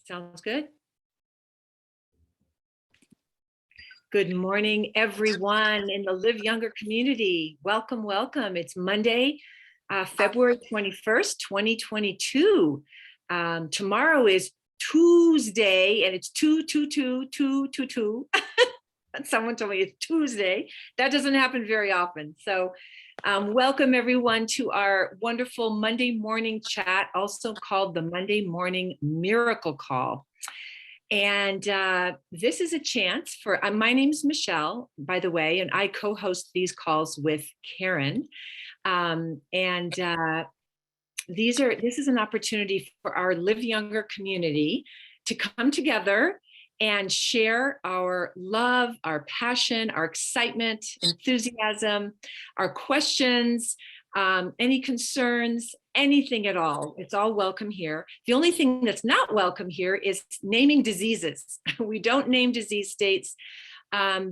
Sounds good. Good morning, everyone in the Live Younger community. Welcome, welcome. It's Monday, February 21st, 2022. Tomorrow is Tuesday, and it's 222. Someone told me it's Tuesday. That doesn't happen very often. So welcome everyone to our wonderful Monday morning chat, also called the Monday Morning Miracle Call. And this is a chance for, my name's Michelle, by the way, and I co-host these calls with Karen. This is an opportunity for our Live Younger community to come together and share our love, our passion, our excitement, enthusiasm, our questions, any concerns, anything at all. It's all welcome here. The only thing that's not welcome here is naming diseases. We don't name disease states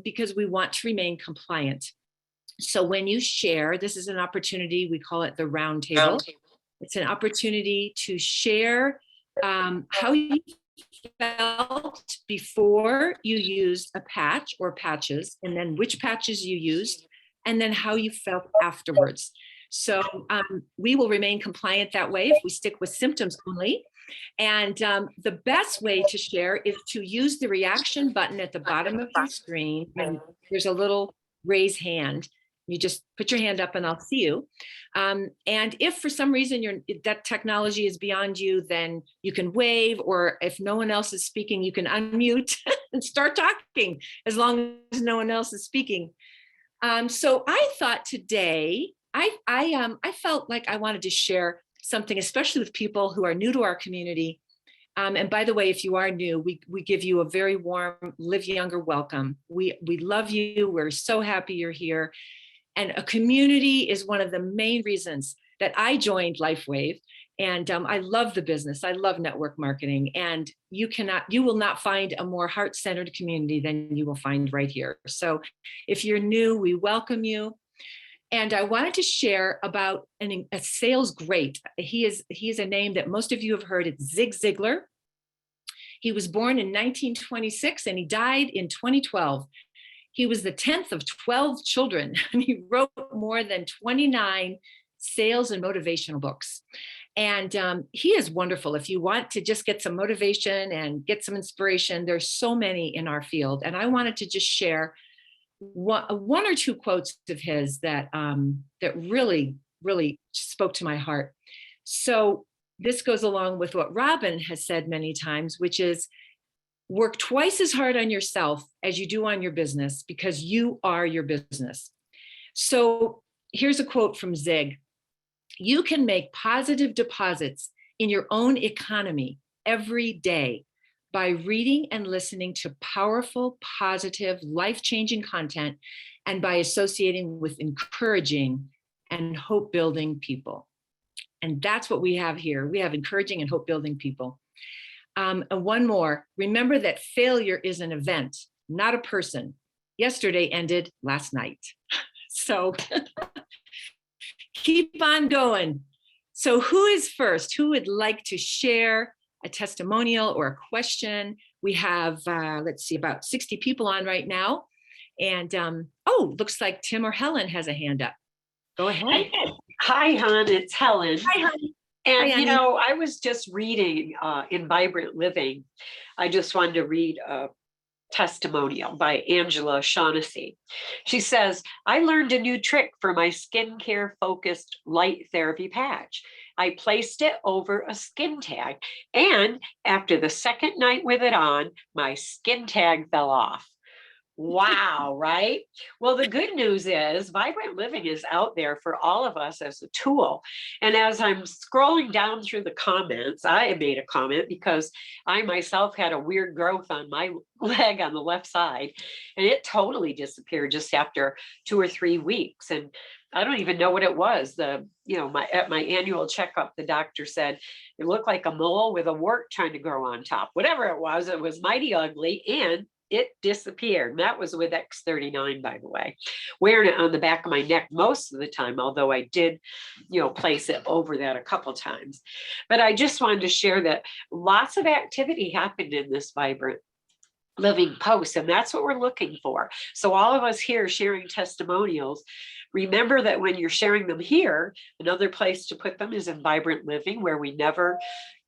because we want to remain compliant. So when you share, this is an opportunity, we call it the round table. It's an opportunity to share how you felt before you used a patch or patches, and then which patches you used, and then how you felt afterwards. So we will remain compliant that way if we stick with symptoms only. And the best way to share is to use the reaction button at the bottom of your screen. And there's a little raise hand. You just put your hand up and I'll see you. And if for some reason that technology is beyond you, then you can wave, or if no one else is speaking, you can unmute and start talking as long as no one else is speaking. So I thought today, I felt like I wanted to share something, especially with people who are new to our community. And by the way, if you are new, we give you a very warm Live Younger welcome. We love you. We're so happy you're here. And a community is one of the main reasons that I joined LifeWave. And I love the business. I love network marketing. And you will not find a more heart-centered community than you will find right here. So if you're new, we welcome you. And I wanted to share about a sales great. He is a name that most of you have heard. It's Zig Ziglar. He was born in 1926 and he died in 2012. He was the 10th of 12 children, and he wrote more than 29 sales and motivational books. And he is wonderful. If you want to just get some motivation and get some inspiration, there's so many in our field. And I wanted to just share one or two quotes of his that really, really spoke to my heart. So this goes along with what Robin has said many times, which is, work twice as hard on yourself as you do on your business, because you are your business. So here's a quote from Zig. You can make positive deposits in your own economy every day by reading and listening to powerful, positive, life-changing content, and by associating with encouraging and hope-building people. And that's what we have here. We have encouraging and hope-building people. And one more, remember that failure is an event, not a person. Yesterday ended last night. So keep on going. So who is first? Who would like to share a testimonial or a question? We have, let's see, about 60 people on right now. And looks like Tim or Helen has a hand up. Go ahead. Hi, hon, it's Helen. Hi, honey. And, I was just reading in Vibrant Living. I just wanted to read a testimonial by Angela Shaughnessy. She says, I learned a new trick for my skincare focused light therapy patch. I placed it over a skin tag, and after the second night with it on, my skin tag fell off. Wow, right? Well, the good news is Vibrant Living is out there for all of us as a tool. And as I'm scrolling down through the comments, I made a comment because I myself had a weird growth on my leg on the left side, and it totally disappeared just after 2 or 3 weeks. And I don't even know what it was. At my annual checkup, the doctor said it looked like a mole with a wart trying to grow on top. Whatever it was mighty ugly, and it disappeared. That was with X39, by the way, wearing it on the back of my neck most of the time, although I did, place it over that a couple times. But I just wanted to share that lots of activity happened in this Vibrant Living post, and that's what we're looking for. So all of us here sharing testimonials, remember that when you're sharing them here, another place to put them is in Vibrant Living, where we never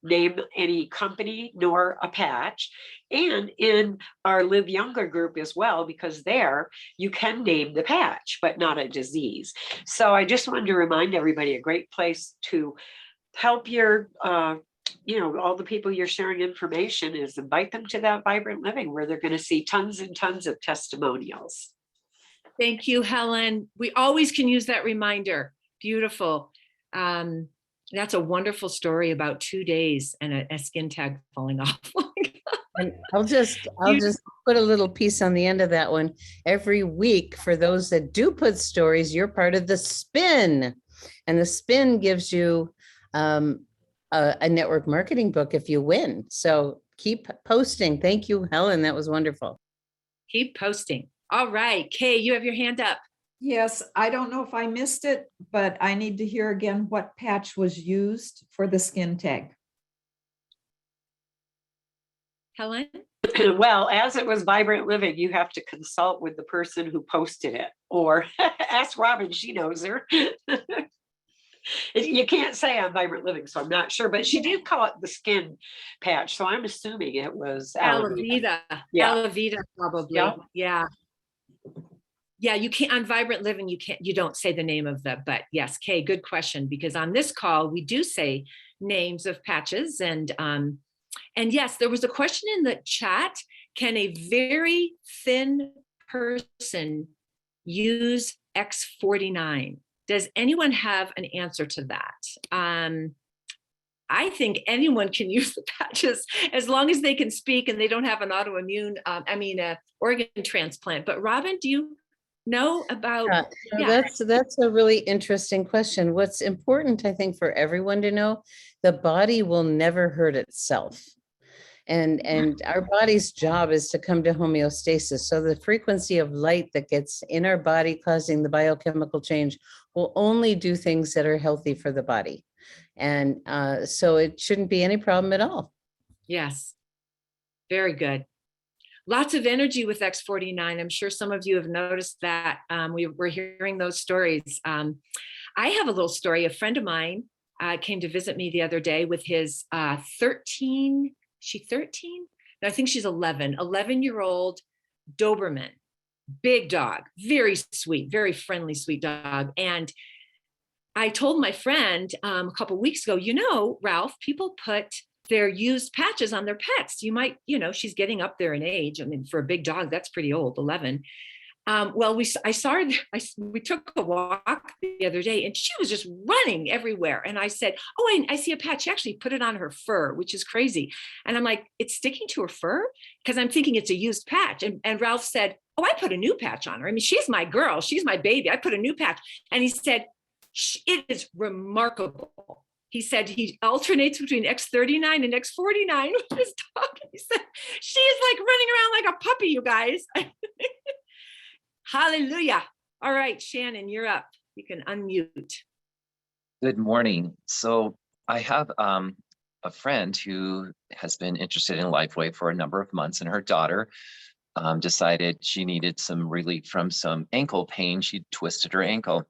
name any company nor a patch, and in our Live Younger group as well, because there you can name the patch, but not a disease. So I just wanted to remind everybody, a great place to help your all the people you're sharing information is invite them to that Vibrant Living, where they're going to see tons and tons of testimonials. Thank you, Helen. We always can use that reminder. Beautiful. That's a wonderful story about 2 days and a skin tag falling off. And I'll just put a little piece on the end of that one. Every week, for those that do put stories, you're part of the spin, and the spin gives you a network marketing book if you win. So keep posting. Thank you, Helen. That was wonderful. Keep posting. All right, Kay, you have your hand up. Yes, I don't know if I missed it, but I need to hear again what patch was used for the skin tag. Helen? Well, as it was Vibrant Living, you have to consult with the person who posted it, or ask Robin, she knows her. You can't say on Vibrant Living, so I'm not sure, but she did call it the skin patch, so I'm assuming it was Alavita. Yeah. Alavita, probably. Yeah. Yeah, you can't on Vibrant Living, you don't say the name of but yes, Kay, good question, because on this call we do say names of patches, and yes, there was a question in the chat. Can a very thin person use X49? Does anyone have an answer to that? I think anyone can use the patches as long as they can speak and they don't have an autoimmune, organ transplant. But Robin, do you know about? That's a really interesting question. What's important, I think, for everyone to know, the body will never hurt itself. And our body's job is to come to homeostasis. So the frequency of light that gets in our body causing the biochemical change will only do things that are healthy for the body. And so it shouldn't be any problem at all. Yes. Very good. Lots of energy with X49. I'm sure some of you have noticed that. We're hearing those stories. I have a little story. A friend of mine came to visit me the other day with his 13. She 13? No, I think she's 11-year-old Doberman, big dog, very sweet, very friendly, sweet dog. And I told my friend a couple of weeks ago, Ralph, people put their used patches on their pets. You might, she's getting up there in age. I mean, for a big dog, that's pretty old, 11. I saw her, we took a walk the other day and she was just running everywhere. And I said, oh, I see a patch. She actually put it on her fur, which is crazy. And I'm like, it's sticking to her fur? Because I'm thinking it's a used patch. And Ralph said, oh, I put a new patch on her. I mean, she's my girl. She's my baby. I put a new patch. And he said, it is remarkable. He said he alternates between X39 and X49 with his dog. He said, she is like running around like a puppy, you guys. Hallelujah. All right, Shannon, you're up. You can unmute. Good morning. So I have a friend who has been interested in LifeWave for a number of months, and her daughter decided she needed some relief from some ankle pain. She twisted her ankle.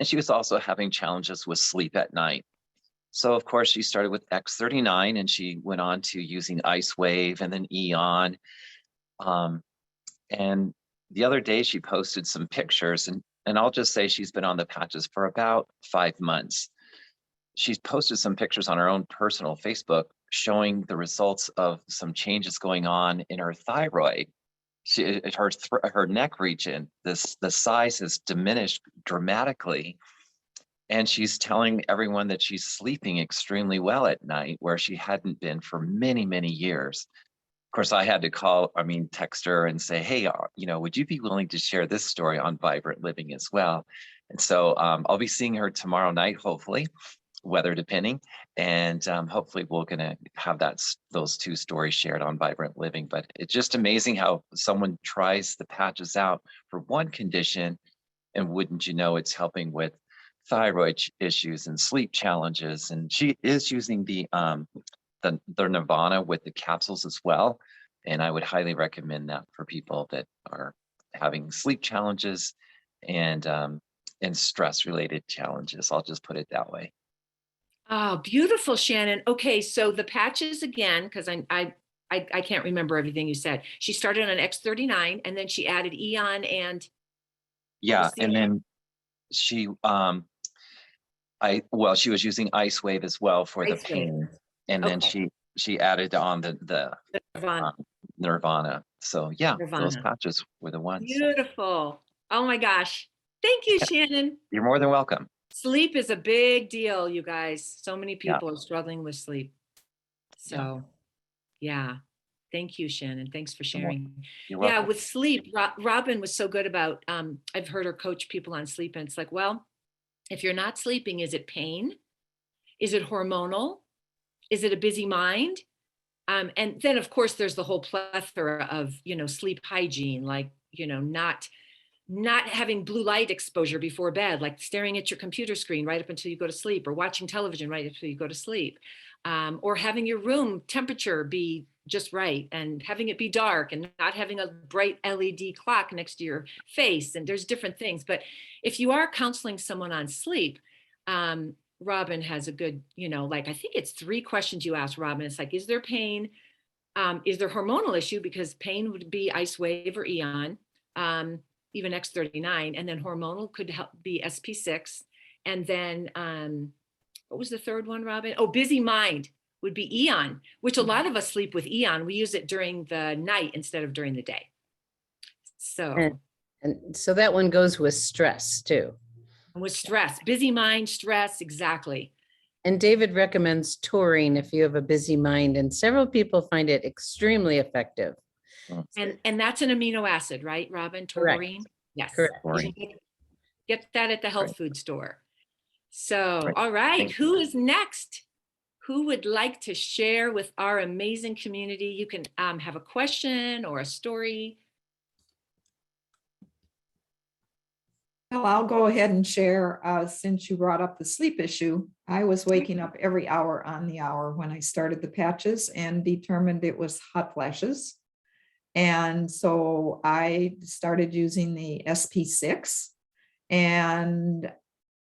And she was also having challenges with sleep at night. So of course she started with X39 and she went on to using Ice Wave and then Eon. And the other day she posted some pictures, and I'll just say she's been on the patches for about 5 months. She's posted some pictures on her own personal Facebook showing the results of some changes going on in her thyroid. Her neck region, the size has diminished dramatically. And she's telling everyone that she's sleeping extremely well at night, where she hadn't been for many, many years. Of course, I had to text her and say, hey, would you be willing to share this story on Vibrant Living as well? And so I'll be seeing her tomorrow night, hopefully. weather depending. And hopefully we're gonna have those two stories shared on Vibrant Living. But it's just amazing how someone tries the patches out for one condition, and wouldn't you know, it's helping with thyroid issues and sleep challenges. And she is using the Nirvana with the capsules as well. And I would highly recommend that for people that are having sleep challenges and stress related challenges. I'll just put it that way. Oh, beautiful, Shannon. Okay, so the patches again, because I can't remember everything you said. She started on X39 and then she added Eon and Yeah, the and then she she was using Ice Wave as well for the Ice Wave. pain, and then Okay. she added on the Nirvana. Nirvana. So yeah, those Nirvana. patches were the ones. Beautiful. Oh my gosh. Thank you, Shannon. You're more than welcome. Sleep is a big deal, you guys. So many Yeah. people are struggling with sleep. So, yeah. Thank you, Shannon. Thanks for sharing. You're Yeah, welcome. with sleep, Robin was so good about, I've heard her coach people on sleep, and it's like, well, if you're not sleeping, is it pain? Is it hormonal? Is it a busy mind? And then of course there's the whole plethora of, sleep hygiene, like, not having blue light exposure before bed, like staring at your computer screen right up until you go to sleep, or watching television right until you go to sleep, or having your room temperature be just right, and having it be dark, and not having a bright LED clock next to your face. And there's different things. But if you are counseling someone on sleep, Robin has a good, like, I think it's 3 questions you ask Robin. It's like, is there pain? Is there hormonal issue? Because pain would be Ice Wave or Eon, even X39. And then hormonal could help be SP6. And then what was the third one, Robin? Oh, busy mind would be Eon, which a lot of us sleep with Eon. We use it during the night instead of during the day. So. And so that one goes with stress too. With stress, busy mind, stress, exactly. And David recommends taurine if you have a busy mind, and several people find it extremely effective. And that's an amino acid, right, Robin? Taurine? Correct. Yes. Correct. You can get that at the health food store. So, Right. all right, Thank who is next? Who would like to share with our amazing community? You can have a question or a story. Well, I'll go ahead and share, since you brought up the sleep issue. I was waking up every hour on the hour when I started the patches and determined it was hot flashes. And so I started using the SP6, and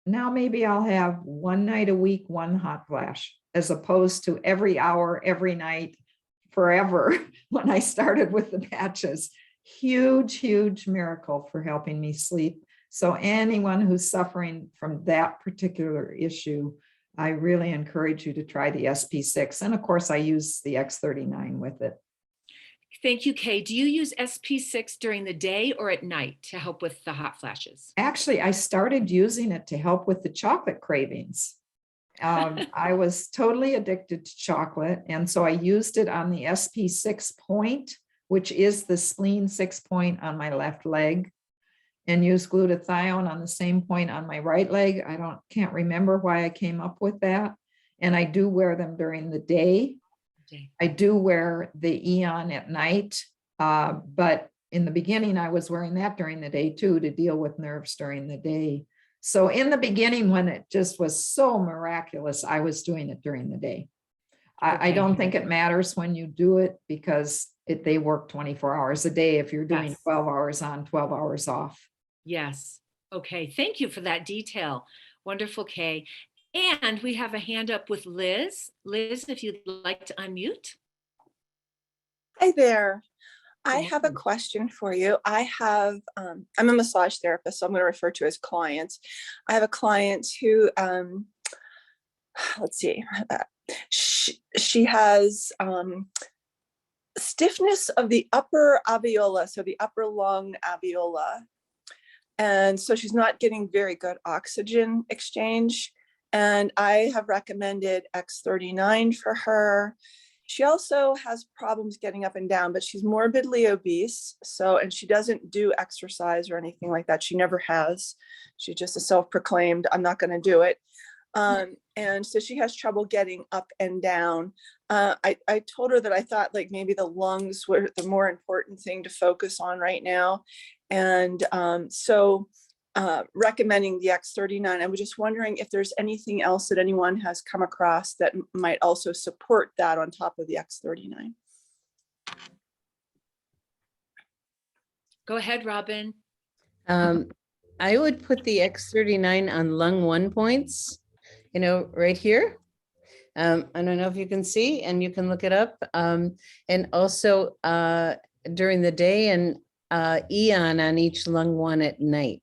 now maybe I'll have one night a week, one hot flash, as opposed to every hour, every night, forever when I started with the patches. Huge, huge miracle for helping me sleep. So anyone who's suffering from that particular issue, I really encourage you to try the SP6. And of course, I use the X39 with it. Thank you, Kay. Do you use SP6 during the day or at night to help with the hot flashes? Actually, I started using it to help with the chocolate cravings. I was totally addicted to chocolate. And so I used it on the SP6 point, which is the spleen 6 point on my left leg, and use glutathione on the same point on my right leg. Can't remember why I came up with that. And I do wear them during the day. Okay. I do wear the Eon at night. But in the beginning, I was wearing that during the day too, to deal with nerves during the day. So in the beginning, when it just was so miraculous, I was doing it during the day. I don't think it matters when you do it, because they work 24 hours a day if you're doing 12 hours on, 12 hours off. Yes. Okay. Thank you for that detail. Wonderful, Kay. And we have a hand up with Liz. Liz, if you'd like to unmute. Hi there. I Good have a morning. question for you. I'm a massage therapist, so I'm going to refer to as clients. I have a client who, let's see, she has stiffness of the upper alveola, so the upper lung alveola. And so she's not getting very good oxygen exchange. And I have recommended X39 for her. She also has problems getting up and down, but she's morbidly obese. So, and she doesn't do exercise or anything like that. She never has. She's just a self-proclaimed, I'm not going to do it. And so she has trouble getting up and down. I told her that I thought like maybe the lungs were the more important thing to focus on right now. And recommending the X39. I was just wondering if there's anything else that anyone has come across that might also support that on top of the X39. Go ahead, Robin. I would put the X39 on lung 1 points, right here. I don't know if you can see, and you can look it up. And also during the day, and Eon on each lung 1 at night.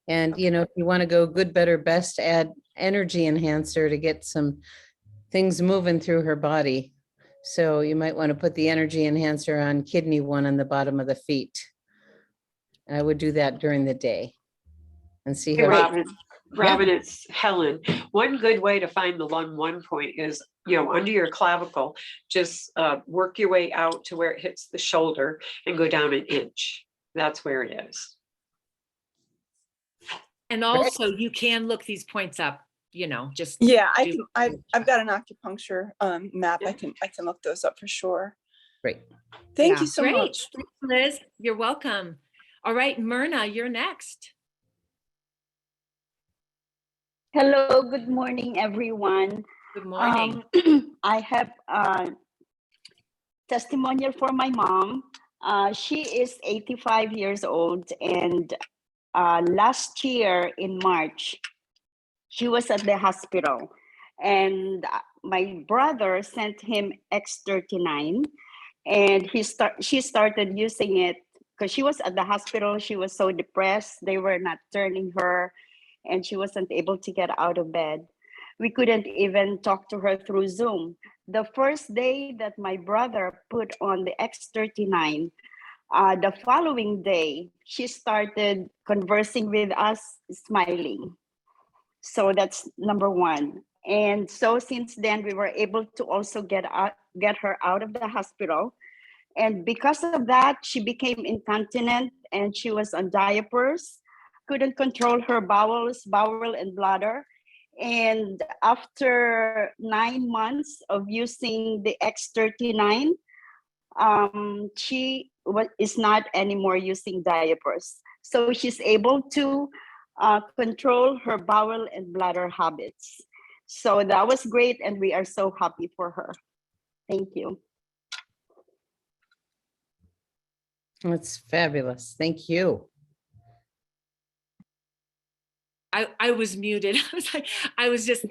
And, if you want to go good, better, best, add energy enhancer to get some things moving through her body. So you might want to put the energy enhancer on kidney 1 on the bottom of the feet. I would do that during the day and see Hey, how. Robin, it's Helen. One good way to find the lung 1 point is, under your clavicle, just work your way out to where it hits the shoulder and go down an inch. That's where it is. And also you can look these points up, just. Yeah, I've got an acupuncture map. I can look those up for sure. Great. Thank you so much. Thanks, Liz. You're welcome. All right, Myrna, you're next. Hello, good morning, everyone. Good morning. I have a testimonial for my mom. She is 85 years old, and last year in March, she was at the hospital, and my brother sent him X39, and she started using it because she was at the hospital. She was so depressed. They were not turning her, and she wasn't able to get out of bed. We couldn't even talk to her through Zoom. The first day that my brother put on the X39, the following day, she started conversing with us, smiling. So that's number one. And so since then, we were able to also get her out of the hospital. And because of that, she became incontinent, and she was on diapers, couldn't control her bowel and bladder. And after 9 months of using the X39, she is not anymore using diapers. So she's able to control her bowel and bladder habits. So that was great, and we are so happy for her. Thank you. That's fabulous. Thank you. I was muted.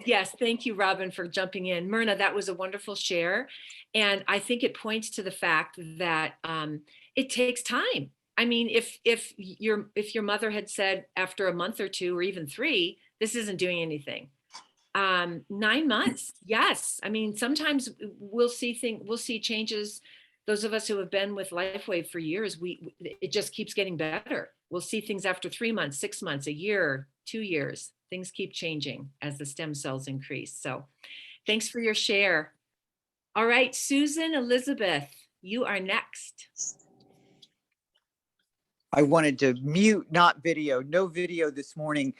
Yes, thank you, Robin, for jumping in. Myrna, that was a wonderful share. And I think it points to the fact that it takes time. I mean, if your mother had said after a month or 2 or even 3, this isn't doing anything. 9 months, yes. I mean, sometimes we'll see changes. Those of us who have been with LifeWave for years, it just keeps getting better. We'll see things after 3 months, 6 months, a year, 2 years. Things keep changing as the stem cells increase. So thanks for your share. All right, Susan Elizabeth, you are next. I wanted to mute, not video, no video this morning.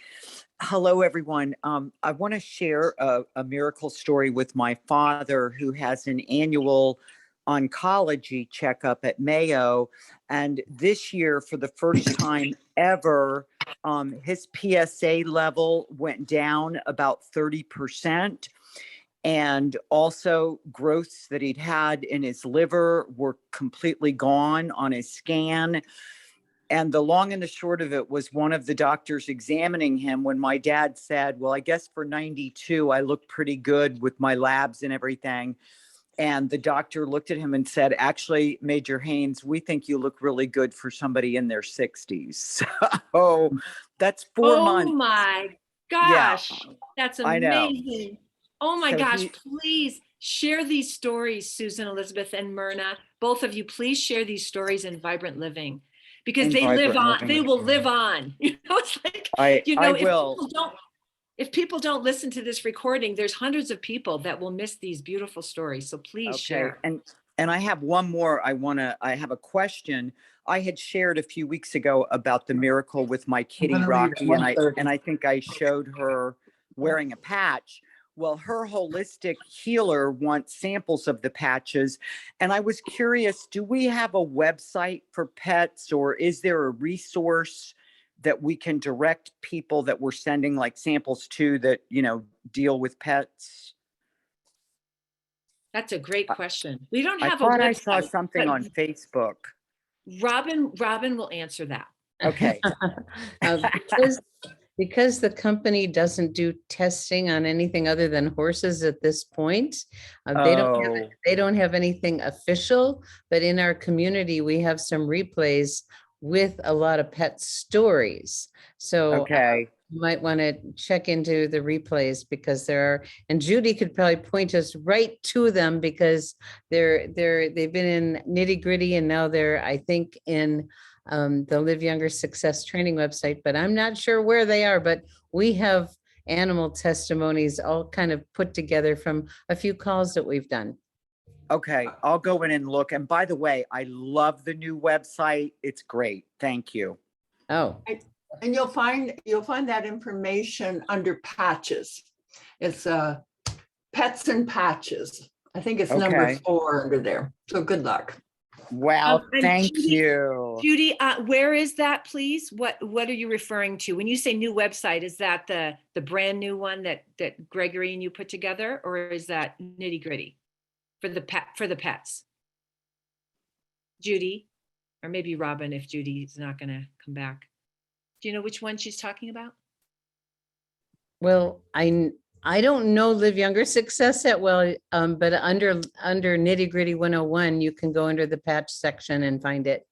Hello, everyone. I want to share a miracle story with my father, who has an annual oncology checkup at Mayo. And this year, for the first time ever, his PSA level went down about 30%. And also growths that he'd had in his liver were completely gone on his scan. And the long and the short of it was, one of the doctors examining him, when my dad said, well, I guess for 92, I look pretty good with my labs and everything. And the doctor looked at him and said, actually, Major Haynes, we think you look really good for somebody in their 60s. So that's 4 months. Oh my gosh, Yeah, that's I know. amazing. Oh my So gosh, please share these stories, Susan Elizabeth and Myrna. Both of you, please share these stories in Vibrant Living, because they live on, they will live on. It's like, I will. If people don't listen to this recording, there's hundreds of people that will miss these beautiful stories. So please share. And I have one more. I have a question. I had shared a few weeks ago about the miracle with my kitty Rocky, and I think I showed her wearing a patch. Well, her holistic healer wants samples of the patches. And I was curious, do we have a website for pets, or is there a resource that we can direct people that we're sending like samples to that, deal with pets? That's a great question. We don't I have a thought I saw website, something but on Facebook. Robin will answer that. Okay. Because the company doesn't do testing on anything other than horses at this point, Oh, they don't have anything official, but in our community, we have some replays with a lot of pet stories. So okay. you might want to check into the replays because and Judy could probably point us right to them because they've been in Nitty Gritty and now they're, I think, in the Live Younger Success training website, but I'm not sure where they are, but we have animal testimonies all kind of put together from a few calls that we've done. Okay, I'll go in and look. And by the way, I love the new website. It's great. Thank you. Oh, And you'll find that information under patches. It's pets and patches. I think it's number Okay. 4 under there. So good luck. Wow, And thank Judy- you. Judy, where is that, please? What are you referring to? When you say new website, is that the brand new one that Gregory and you put together, or is that Nitty Gritty for the pets? Judy, or maybe Robin if Judy's not going to come back. Do you know which one she's talking about? well, I don't know Live Younger Success that well, but under Nitty Gritty 101, you can go under the patch section and find it.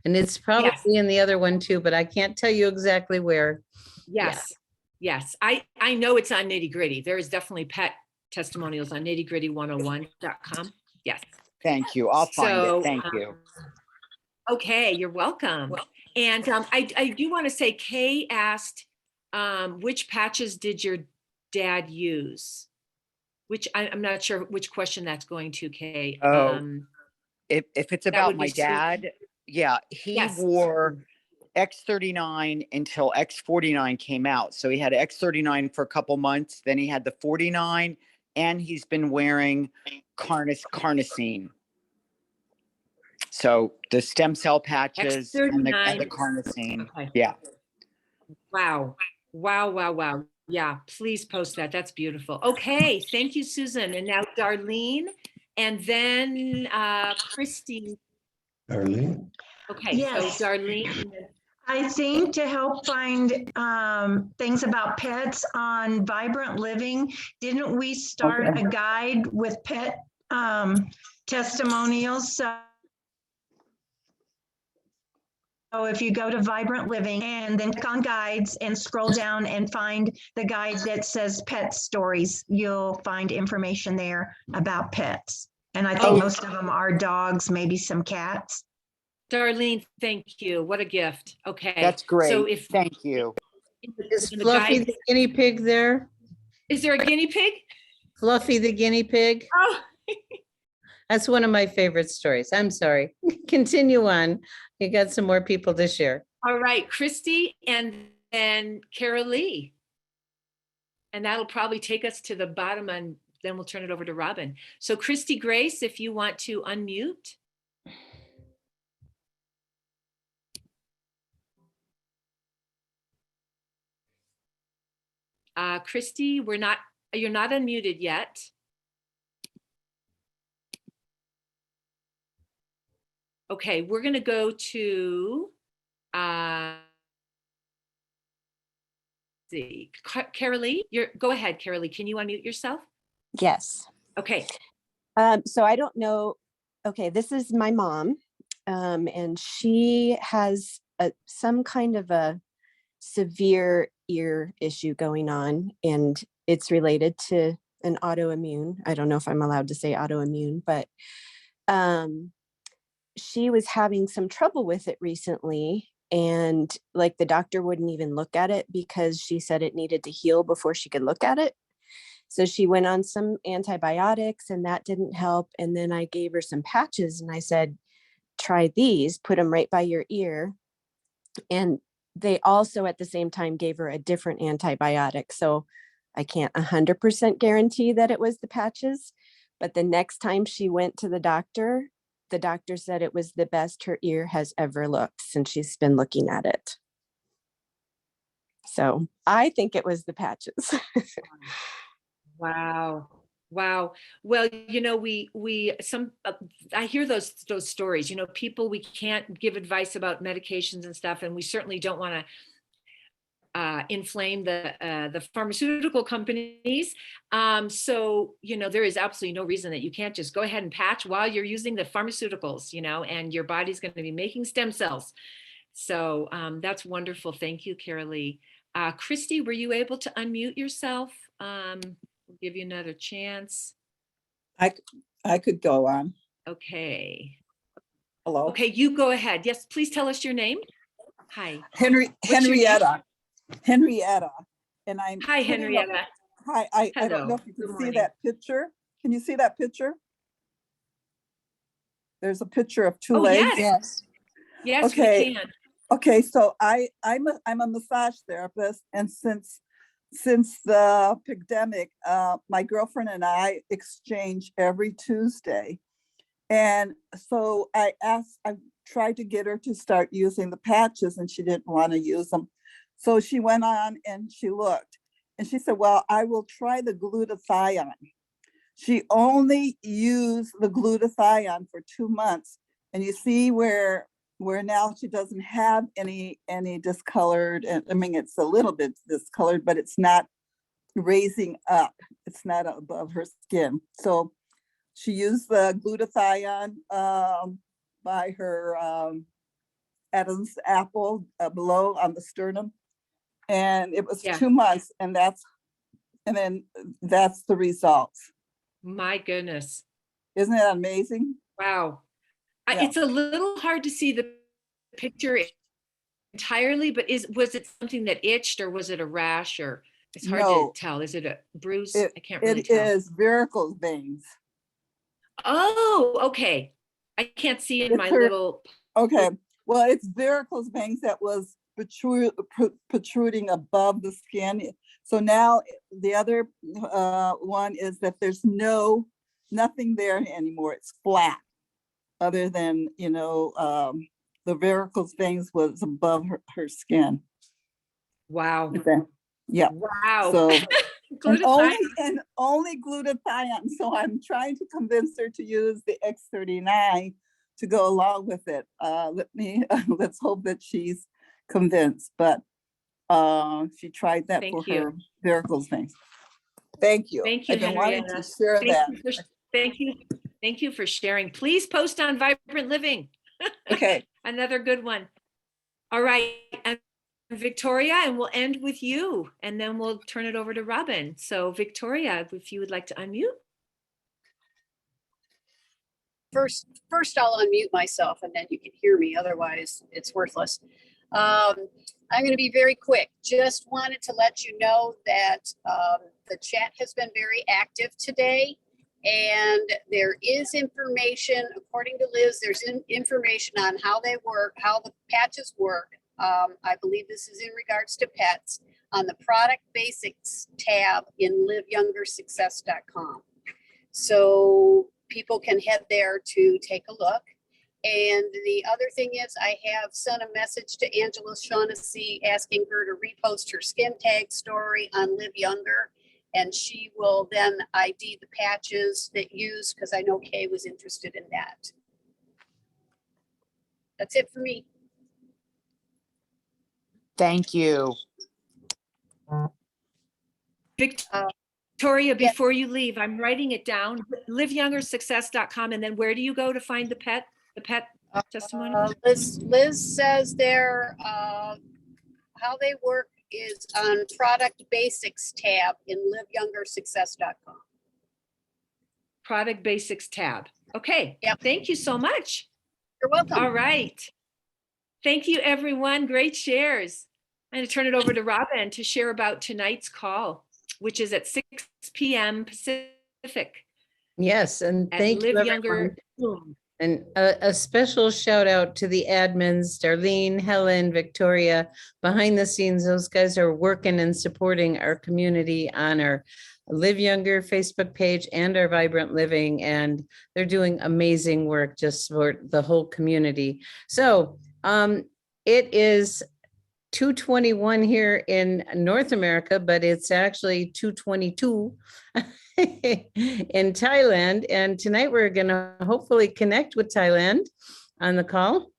And it's probably in the other one too, but I can't tell you exactly where. Yes. Yes. I know it's on Nitty Gritty. There is definitely pet testimonials on nittygritty101.com. Yes. Thank you. I'll find So, it. Thank you. Okay, you're welcome. And I do want to say, Kay asked, which patches did your dad use? Which I'm not sure which question that's going to, Kay. Oh, if it's that about would be my dad, yeah, he Yes. wore X39 until X49 came out. So he had X39 for a couple months, then he had the 49, and he's been wearing carnosine. So the stem cell patches and the X39. carnosine. Okay. Yeah. Wow. Yeah, please post that. That's beautiful. Okay, thank you, Susan. And now Darlene, and then Christy. Darlene? Okay, Yes. so Darlene. I think to help find things about pets on Vibrant Living, didn't we start a guide with pet testimonials? So if you go to Vibrant Living and then click on guides and scroll down and find the guide that says pet stories, you'll find information there about pets. And I think most of them are dogs, maybe some cats. Darlene, thank you. What a gift. Okay. That's great. So if Thank you. Is in the Fluffy guide- the guinea pig there? Is there a guinea pig? Fluffy the guinea pig? Oh, That's one of my favorite stories. I'm sorry. Continue on. You got some more people to share. all right, Christy and then Carol Lee. And that'll probably take us to the bottom, and then we'll turn it over to Robin. So Christy Grace, if you want to unmute. Christy, you're not unmuted yet. Okay, we're going to go to see, Carolee, go ahead, Carolee. Can you unmute yourself? Yes. Okay. So I don't know. Okay, this is my mom, and she has some kind of a severe ear issue going on, and it's related to an autoimmune. I don't know if I'm allowed to say autoimmune, but she was having some trouble with it recently, and like the doctor wouldn't even look at it because she said it needed to heal before she could look at it. So she went on some antibiotics and that didn't help. And then I gave her some patches and I said, try these, put them right by your ear. And they also at the same time gave her a different antibiotic. So I can't 100% guarantee that it was the patches, but the next time she went to the doctor said it was the best her ear has ever looked since she's been looking at it. So I think it was the patches. Wow. Wow. Well, you know, I hear those stories, you know, people, we can't give advice about medications and stuff, and we certainly don't want to inflame the pharmaceutical companies. So, you know, there is absolutely no reason that you can't just go ahead and patch while you're using the pharmaceuticals, you know, and your body's going to be making stem cells. So that's wonderful. Thank you, Carolee. Christy, were you able to unmute yourself? We'll give you another chance. I could go on. Okay. Hello. Okay, you go ahead. Yes, please tell us your name. Hi. Henrietta. Henrietta. And I'm Hi, Henrietta. Hi, I don't know if you can see that picture. Can you see that picture? There's a picture of two legs. Yes. Yes, okay. we can. Okay, so I'm a massage therapist, and since the pandemic, my girlfriend and I exchange every Tuesday. And so I tried to get her to start using the patches, and she didn't want to use them. So she went on and she looked, and she said, well, I will try the glutathione. She only used the glutathione for 2 months. And you see where now she doesn't have any discolored, and I mean, it's a little bit discolored, but it's not raising up. It's not above her skin. So she used the glutathione by her Adam's apple below on the sternum. And it was 2 months, and then that's the results. My goodness. Isn't that amazing? Wow. Yeah. It's a little hard to see the picture entirely, but was it something that itched, or was it a rash, or it's hard to tell. Is it a bruise? I can't really tell. It is varicose veins. Oh, okay. I can't see in my little. Okay. Well, it's varicose veins that was protruding above the skin. So now the other one is that there's nothing there anymore. It's flat, other than, you know, the varicose veins was above her skin. Wow. Okay. Yeah. Wow. So and only glutathione. So I'm trying to convince her to use the X39 to go along with it. Let's hope that she's convinced. But she tried that for her varicose veins. Thank you. Thank you, I've been wanting Henrietta. to share that. Thank you. Thank you for sharing. Please post on Vibrant Living. Okay. Another good one. All right. And Victoria, and we'll end with you, and then we'll turn it over to Robin. So Victoria, if you would like to unmute. First I'll unmute myself, and then you can hear me. Otherwise, it's worthless. I'm going to be very quick. Just wanted to let you know that the chat has been very active today, and there is information, according to Liz, there's information on how they work, how the patches work. I believe this is in regards to pets, on the product basics tab in liveyoungersuccess.com. So people can head there to take a look. And the other thing is, I have sent a message to Angela Shaughnessy asking her to repost her skin tag story on Live Younger, and she will then ID the patches that use, because I know Kay was interested in that. That's it for me. Thank you. Victoria, before you leave, I'm writing it down, liveyoungersuccess.com. And then where do you go to find the pet testimony? Liz says there, how they work is on product basics tab in liveyoungersuccess.com. Product basics tab. Okay. Yep. Thank you so much. You're welcome. All right. Thank you, everyone. Great shares. I'm going to turn it over to Robin to share about tonight's call, which is at 6 p.m. Pacific. Yes, and thank you, Live everyone. Younger. And a special shout out to the admins, Darlene, Helen, Victoria, behind the scenes. Those guys are working and supporting our community on our Live Younger Facebook page and our Vibrant Living. And they're doing amazing work just for the whole community. So it is 2:21 here in North America, but it's actually 2:22 in Thailand. And tonight we're going to hopefully connect with Thailand on the call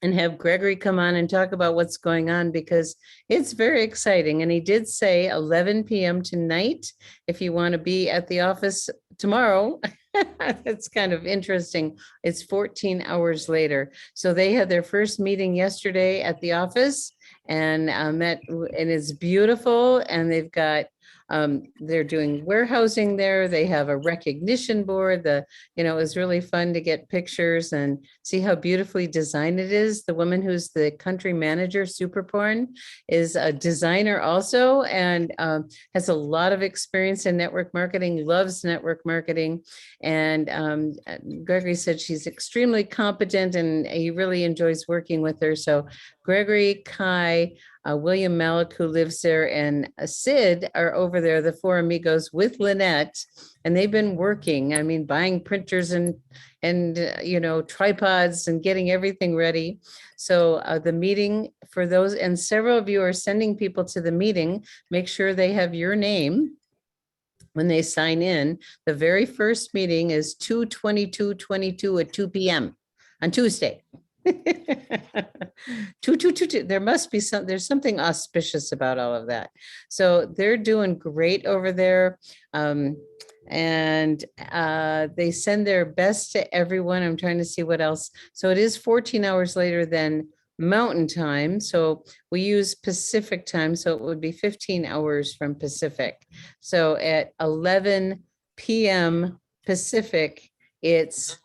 and have Gregory come on and talk about what's going on, because it's very exciting. And he did say 11 p.m. tonight, if you want to be at the office tomorrow. It's kind of interesting. It's 14 hours later. So they had their first meeting yesterday at the office, and met, and it's beautiful. And they've got they're doing warehousing there. They have a recognition board. It was really fun to get pictures and see how beautifully designed it is. The woman who's the country manager, Super Porn, is a designer also, and has a lot of experience in network marketing, loves network marketing. And Gregory said she's extremely competent and he really enjoys working with her. So Gregory, Kai, William Malik, who lives there, and Sid are over there, the four amigos with Lynette, and they've been working, buying printers and tripods and getting everything ready. So the meeting, for those, and several of you are sending people to the meeting, make sure they have your name when they sign in. The very first meeting is 2/22/22 at 2 p.m. on Tuesday. 2. There must be there's something auspicious about all of that. So they're doing great over there. And they send their best to everyone. I'm trying to see what else. So it is 14 hours later than Mountain Time. So we use Pacific time. So it would be 15 hours from Pacific. So at 11 p.m. Pacific, it's,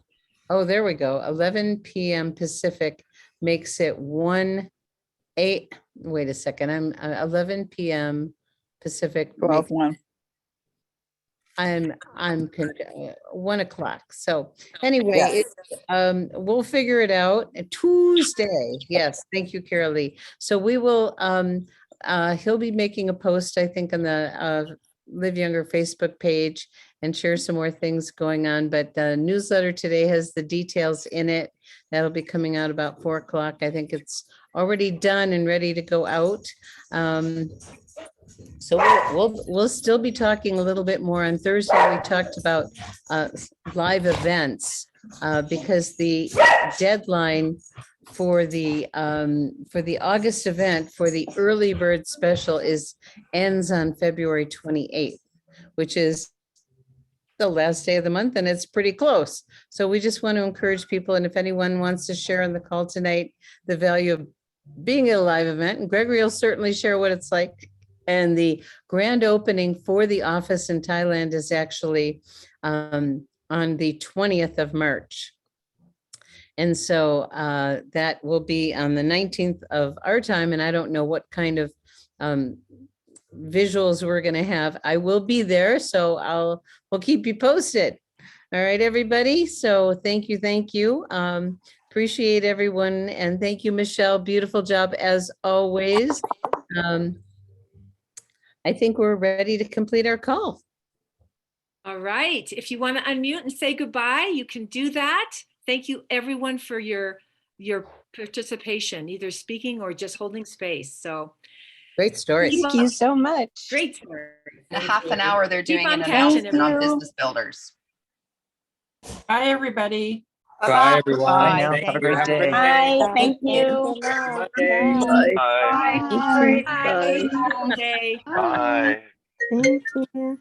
oh, there we go. 11 p.m. Pacific makes it 8. Wait a second. I'm 11 p.m. Pacific. 12:01. I'm 1 o'clock. So anyway, we'll figure it out. Tuesday. Yes. Thank you, Carolee. So we will, he'll be making a post, I think, on the Live Younger Facebook page and share some more things going on. But the newsletter today has the details in it. That'll be coming out about 4 o'clock. I think it's already done and ready to go out. So we'll still be talking a little bit more on Thursday. We talked about live events because the deadline for the August event for the early bird special ends on February 28th, which is the last day of the month, and it's pretty close. So we just want to encourage people, and if anyone wants to share on the call tonight the value of being at a live event, and Gregory will certainly share what it's like. And the grand opening for the office in Thailand is actually on the 20th of March. And so that will be on the 19th of our time. And I don't know what kind of visuals we're going to have. I will be there, so we'll keep you posted. All right, everybody. So thank you. Appreciate everyone. And thank you, Michelle. Beautiful job as always. I think we're ready to complete our call. All right. If you want to unmute and say goodbye, you can do that. Thank you, everyone, for your participation, either speaking or just holding space. So great stories. Thank you so much. Great story. The half an hour they're doing an catching announcement on Business Builders. Bye, everybody. Bye, everyone. Bye. Bye now. Have a great day. Bye. Thank you. Bye. Bye. Bye. Bye. Bye. Bye. Bye. Thank you.